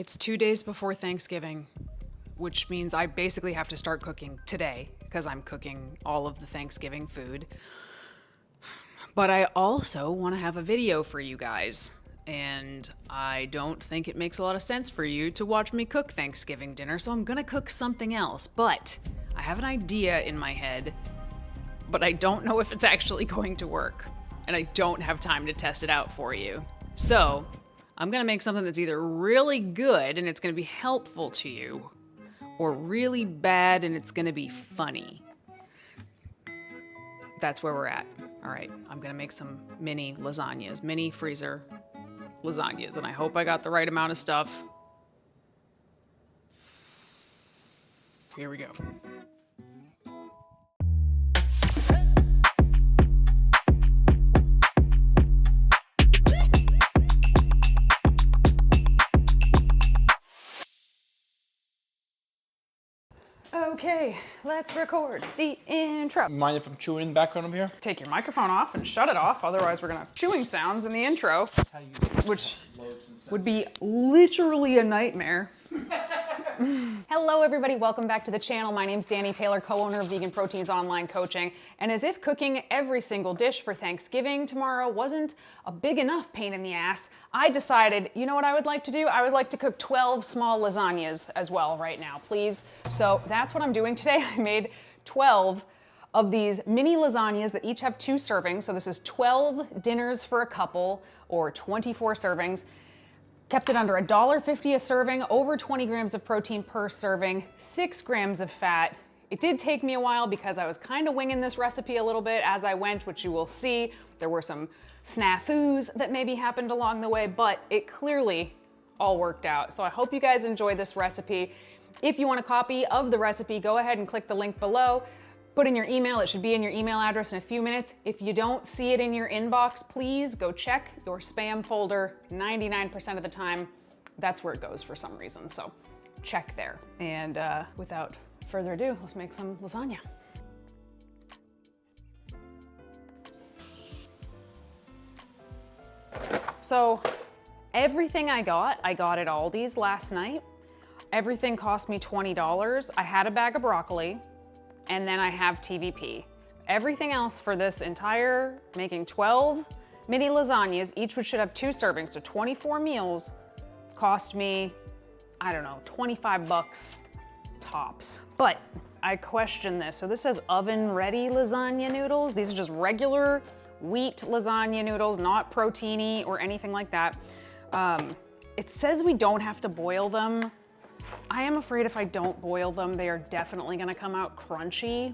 It's 2 days before Thanksgiving, which means I basically have to start cooking today because I'm cooking all of the Thanksgiving food. But I also want to have a video for you guys, and I don't think it makes a lot of sense for you to watch me cook Thanksgiving dinner, so I'm gonna cook something else. But I have an idea in my head, but I don't know if it's actually going to work, and I don't have time to test it out for you. So I'm gonna make something that's either really good and it's gonna be helpful to you, or really bad and it's gonna be funny. That's where we're at. All right, I'm gonna make some mini lasagnas, mini freezer lasagnas, and I hope I got the right amount of stuff. Here we go. Okay, let's record the intro. Mind if I'm chewing in the background over here? Take your microphone off and shut it off, otherwise we're gonna have chewing sounds in the intro, which would be literally a nightmare. Hello everybody, welcome back to the channel. My name's Danny Taylor, co-owner of VeganProteins Online Coaching. And as if cooking every single dish for Thanksgiving tomorrow wasn't a big enough pain in the ass, I decided, you know what I would like to do? I would like to cook 12 small lasagnas as well right now, please. So that's what I'm doing today. I made 12 of these mini lasagnas that each have 2 servings. So this is 12 dinners for a couple, or 24 servings. Kept it under $1.50 a serving, over 20 grams of protein per serving, 6 grams of fat. It did take me a while because I was kind of winging this recipe a little bit as I went, which you will see. There were some snafus that maybe happened along the way, but it clearly all worked out. So I hope you guys enjoy this recipe. If you want a copy of the recipe, go ahead and click the link below. Put in your email, it should be in your email address in a few minutes. If you don't see it in your inbox, please go check your spam folder. 99% of the time, that's where it goes for some reason, so check there. And without further ado, let's make some lasagna. So everything I got at Aldi's last night. Everything cost me $20. I had a bag of broccoli, and then I have TVP. Everything else for this entire, making 12 mini lasagnas, each which should have 2 servings, so 24 meals, cost me, I don't know, 25 bucks tops. But I question this. So this says oven-ready lasagna noodles. These are just regular wheat lasagna noodles, not proteiny or anything like that. It says we don't have to boil them. I am afraid if I don't boil them, they are definitely gonna come out crunchy.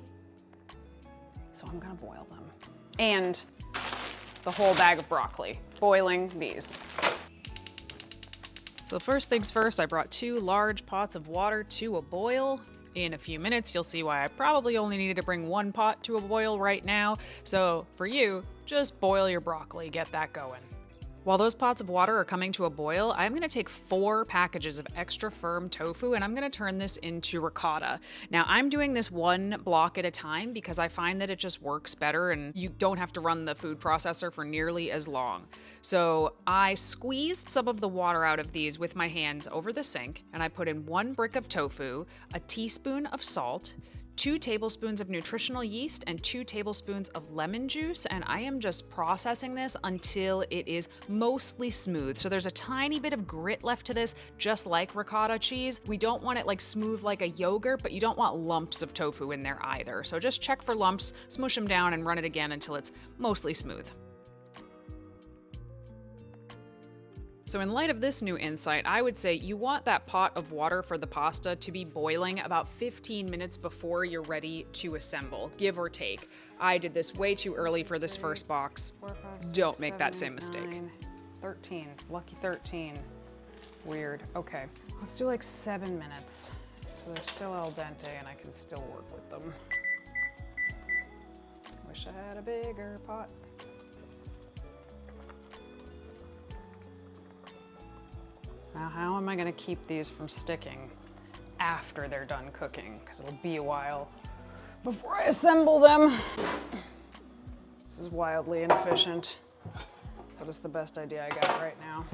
So I'm gonna boil them. And the whole bag of broccoli, boiling these. So first things first, I brought 2 large pots of water to a boil. In a few minutes, you'll see why I probably only needed to bring 1 pot to a boil right now. So for you, just boil your broccoli, get that going. While those pots of water are coming to a boil, I'm gonna take 4 packages of extra firm tofu and I'm gonna turn this into ricotta. Now I'm doing this 1 block at a time because I find that it just works better and you don't have to run the food processor for nearly as long. So I squeezed some of the water out of these with my hands over the sink, and I put in 1 brick of tofu, a teaspoon of salt, 2 tablespoons of nutritional yeast, and 2 tablespoons of lemon juice, and I am just processing this until it is mostly smooth. So there's a tiny bit of grit left to this, just like ricotta cheese. We don't want it like smooth like a yogurt, but you don't want lumps of tofu in there either. So just check for lumps, smush them down, and run it again until it's mostly smooth. So in light of this new insight, I would say you want that pot of water for the pasta to be boiling about 15 minutes before you're ready to assemble, give or take. I did this way too early for this first box. 4, 5, 6, Don't make that 7, same 9, mistake. 13, lucky 13. Weird, okay. Let's do like 7 minutes. So they're still al dente and I can still work with them. Wish I had a bigger pot. Now, how am I gonna keep these from sticking after they're done cooking? Because it'll be a while before I assemble them. This is wildly inefficient, but it's the best idea I got right now.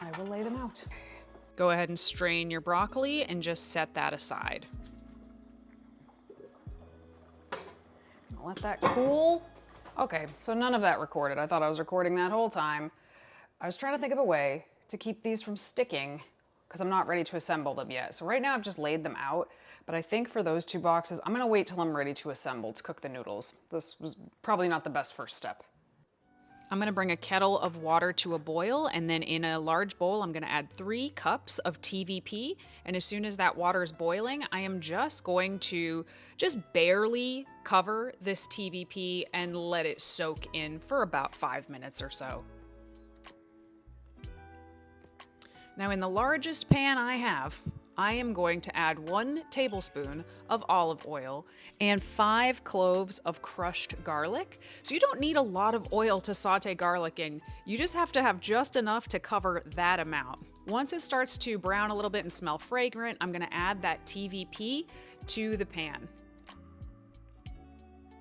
I will lay them out. Go ahead and strain your broccoli and just set that aside. Let that cool. Okay, so none of that recorded. I thought I was recording that whole time. I was trying to think of a way to keep these from sticking because I'm not ready to assemble them yet. So right now I've just laid them out, but I think for those 2 boxes, I'm gonna wait till I'm ready to assemble to cook the noodles. This was probably not the best first step. I'm gonna bring a kettle of water to a boil, and then in a large bowl, I'm gonna add 3 cups of TVP. And as soon as that water is boiling, I am just going to barely cover this TVP and let it soak in for about 5 minutes or so. Now in the largest pan I have, I am going to add 1 tablespoon of olive oil and 5 cloves of crushed garlic. So you don't need a lot of oil to saute garlic in. You just have to have just enough to cover that amount. Once it starts to brown a little bit and smell fragrant, I'm gonna add that TVP to the pan.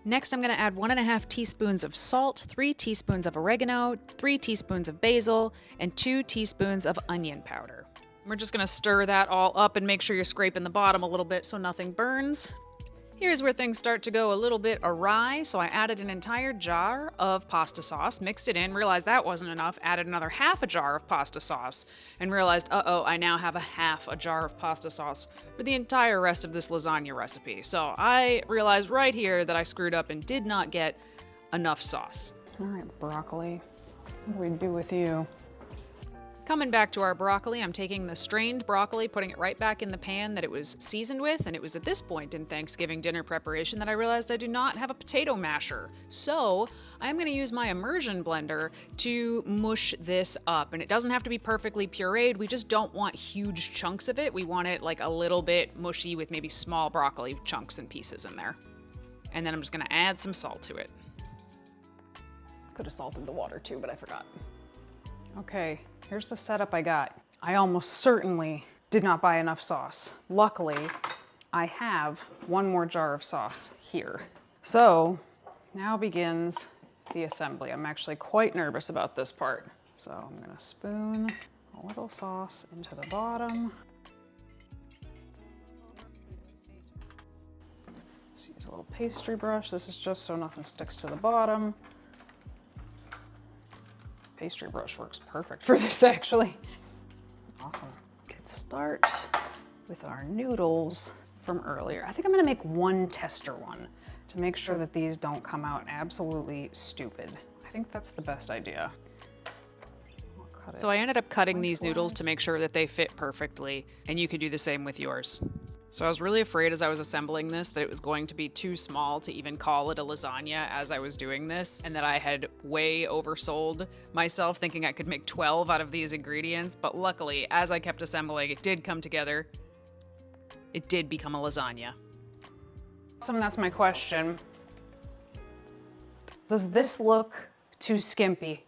Next, I'm gonna add 1.5 teaspoons of salt, 3 teaspoons of oregano, 3 teaspoons of basil, and 2 teaspoons of onion powder. We're just gonna stir that all up and make sure you're scraping the bottom a little bit so nothing burns. Here's where things start to go a little bit awry, so I added an entire jar of pasta sauce, mixed it in, realized that wasn't enough, added another half a jar of pasta sauce, and realized, uh-oh, I now have a half a jar of pasta sauce for the entire rest of this lasagna recipe. So I realized right here that I screwed up and did not get enough sauce. All right, broccoli, what do we do with you? Coming back to our broccoli, I'm taking the strained broccoli, putting it right back in the pan that it was seasoned with, and it was at this point in Thanksgiving dinner preparation that I realized I do not have a potato masher. So I'm gonna use my immersion blender to mush this up, and it doesn't have to be perfectly pureed. We just don't want huge chunks of it. We want it like a little bit mushy with maybe small broccoli chunks and pieces in there. And then I'm just gonna add some salt to it. Could have salted the water too, but I forgot. Okay, here's the setup I got. I almost certainly did not buy enough sauce. Luckily, I have 1 more jar of sauce here. So now begins the assembly. I'm actually quite nervous about this part. So I'm gonna spoon a little sauce into the bottom. Let's use a little pastry brush. This is just so nothing sticks to the bottom. Pastry brush works perfect for this, actually. Awesome. Good start with our noodles from earlier. I think I'm gonna make 1 tester one to make sure that these don't come out absolutely stupid. I think that's the best idea. So I ended up cutting these noodles to make sure that they fit perfectly, and you could do the same with yours. So I was really afraid as I was assembling this that it was going to be too small to even call it a lasagna as I was doing this, and that I had way oversold myself thinking I could make 12 out of these ingredients, but luckily, as I kept assembling, it did come together. It did become a lasagna. So that's my question. Does this look too skimpy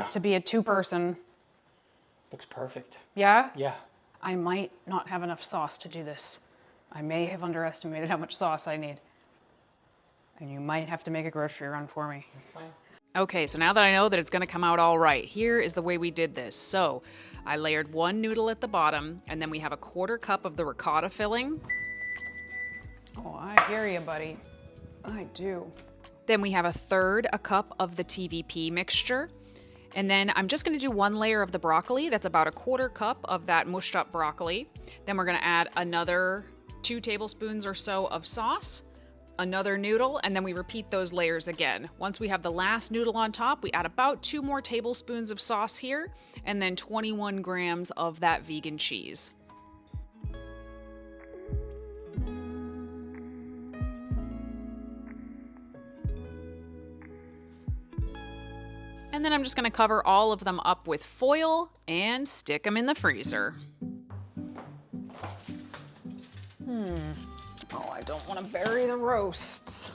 to be a 2-person? Looks perfect. Yeah? Yeah. I might not have enough sauce to do this. I may have underestimated how much sauce I need. And you might have to make a grocery run for me. That's fine. Okay, so now that I know that it's gonna come out all right, here is the way we did this. So I layered 1 noodle at the bottom, and then we have a 1/4 cup of the ricotta filling. Oh, I hear you, buddy. I do. Then we have 1/3 a cup of the TVP mixture. And then I'm just gonna do 1 layer of the broccoli. That's about a 1/4 cup of that mushed up broccoli. Then we're gonna add another 2 tablespoons or so of sauce, another noodle, and then we repeat those layers again. Once we have the last noodle on top, we add about 2 more tablespoons of sauce here, and then 21 grams of that vegan cheese. And then I'm just gonna cover all of them up with foil and stick them in the freezer. Oh, I don't want to bury the roasts.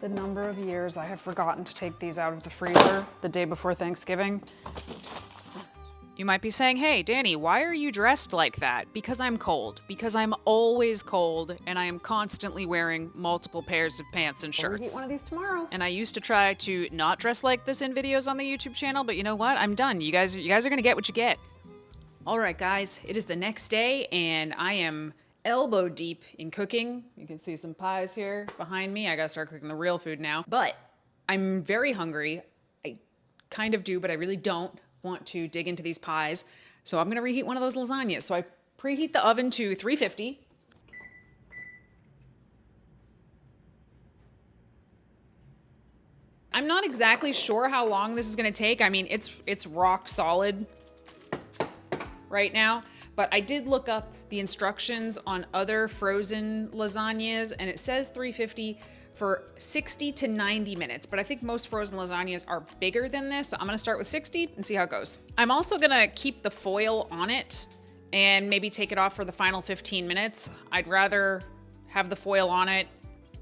The number of years I have forgotten to take these out of the freezer the day before Thanksgiving. You might be saying, hey, Danny, why are you dressed like that? Because I'm cold. Because I'm always cold, and I am constantly wearing multiple pairs of pants and We'll eat shirts. one of these tomorrow. And I used to try to not dress like this in videos on the YouTube channel, but you know what? I'm done. You guys are gonna get what you get. All right, guys, it is the next day and I am elbow deep in cooking. You can see some pies here behind me. I gotta start cooking the real food now, but I'm very hungry. I kind of do, but I really don't want to dig into these pies. So I'm gonna reheat one of those lasagnas. So I preheat the oven to 350. I'm not exactly sure how long this is gonna take. I mean, it's rock solid right now, but I did look up the instructions on other frozen lasagnas and it says 350 for 60 to 90 minutes, but I think most frozen lasagnas are bigger than this. So I'm gonna start with 60 and see how it goes. I'm also gonna keep the foil on it and maybe take it off for the final 15 minutes. I'd rather have the foil on it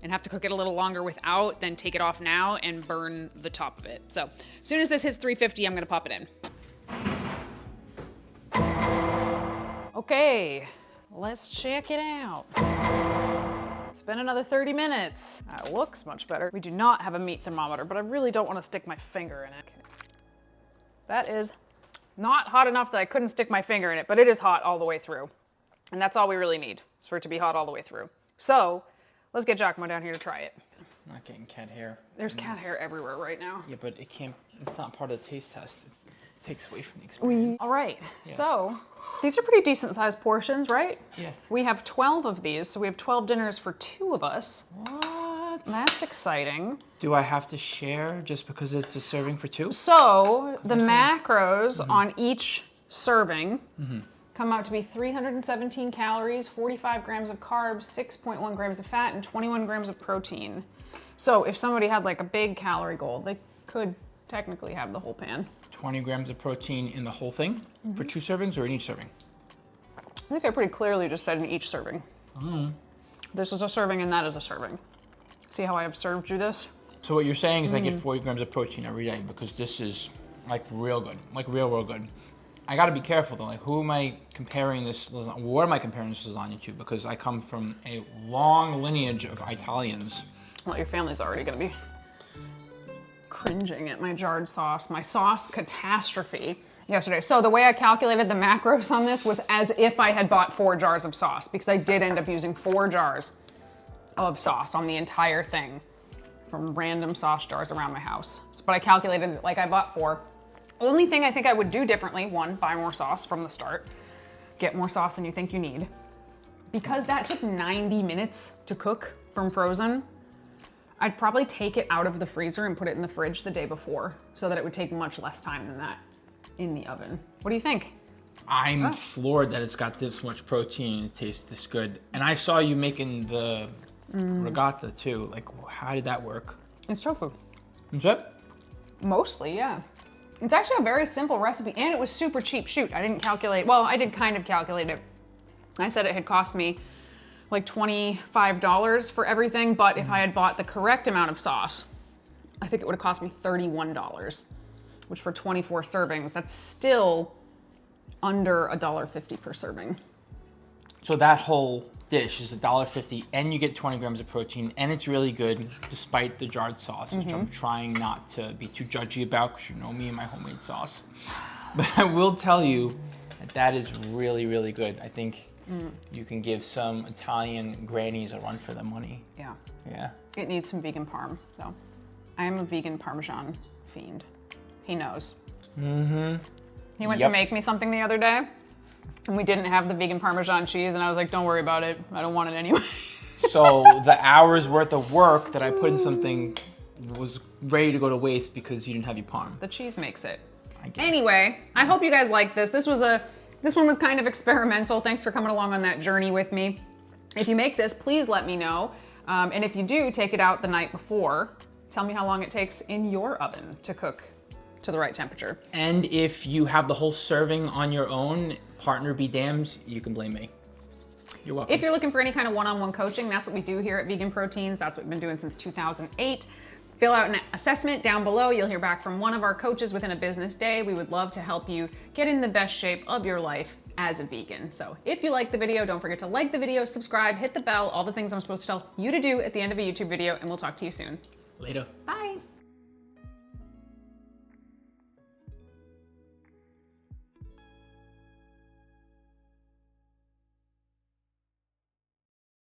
and have to cook it a little longer without than take it off now and burn the top of it. So as soon as this hits 350, I'm gonna pop it in. Okay, let's check it out. It's been another 30 minutes. That looks much better. We do not have a meat thermometer, but I really don't want to stick my finger in it. That is not hot enough that I couldn't stick my finger in it, but it is hot all the way through. And that's all we really need, is for it to be hot all the way through. So let's get 𝐿𝐿𝐵𝐿 down here to try it. I'm not getting cat hair. There's cat hair everywhere right now. Yeah, but it's not part of the taste test. It takes away from the experience. All right, so these are pretty decent sized portions, right? Yeah. We have 12 of these, so we have 12 dinners for 2 of us. What? That's exciting. Do I have to share just because it's a serving for 2? So the macros on each serving come out to be 317 calories, 45 grams of carbs, 6.1 grams of fat, and 21 grams of protein. So if somebody had like a big calorie goal, they could technically have the whole pan. 20 grams of protein in the whole thing for 2 servings or in each serving? I think I pretty clearly just said in each serving. This is a serving and that is a serving. See how I have served you this? So what you're saying is I get 40 grams of protein every day because this is like real good, like real good. I gotta be careful though, like who am I comparing this lasagna, what am I comparing this lasagna to? Because I come from a long lineage of Italians. Well, your family's already gonna be cringing at my jarred sauce, my sauce catastrophe yesterday. So the way I calculated the macros on this was as if I had bought 4 jars of sauce, because I did end up using 4 jars of sauce on the entire thing from random sauce jars around my house. But I calculated it like I bought 4. Only thing I think I would do differently, 1, buy more sauce from the start. Get more sauce than you think you need. Because that took 90 minutes to cook from frozen, I'd probably take it out of the freezer and put it in the fridge the day before so that it would take much less time than that in the oven. What do you think? I'm floored that it's got this much protein and it tastes this good. And I saw you making the ricotta too. Like, how did that work? It's tofu. Is that? Mostly, yeah. It's actually a very simple recipe and it was super cheap. Shoot, I didn't calculate, well, I did kind of calculate it. I said it had cost me like $25 for everything, but if I had bought the correct amount of sauce, I think it would have cost me $31, which for 24 servings, that's still under $1.50 per serving. So that whole dish is $1.50 and you get 20 grams of protein and it's really good despite the jarred sauce, which I'm trying not to be too judgy about because you know me and my homemade sauce. But I will tell you that is really good. I think you can give some Italian grannies a run for their money. Yeah. Yeah. It needs some vegan parm, though. I am a vegan Parmesan fiend. He knows. He went to make me something the other day, and we didn't have the vegan Parmesan cheese, and I was like, don't worry about it. I don't want it anyway. So the hours worth of work that I put in something was ready to go to waste because you didn't have your parm. The cheese makes it. I guess. Anyway, I hope you guys liked this. This one was kind of experimental. Thanks for coming along on that journey with me. If you make this, please let me know. And if you do, take it out the night before. Tell me how long it takes in your oven to cook to the right temperature. And if you have the whole serving on your own, partner be damned, you can blame me. You're welcome. If you're looking for any kind of one-on-one coaching, that's what we do here at Vegan Proteins. That's what we've been doing since 2008. Fill out an assessment down below. You'll hear back from one of our coaches within a business day. We would love to help you get in the best shape of your life as a vegan. So if you like the video, don't forget to like the video, subscribe, hit the bell, all the things I'm supposed to tell you to do at the end of a YouTube video, and we'll talk to you soon. Later. Bye.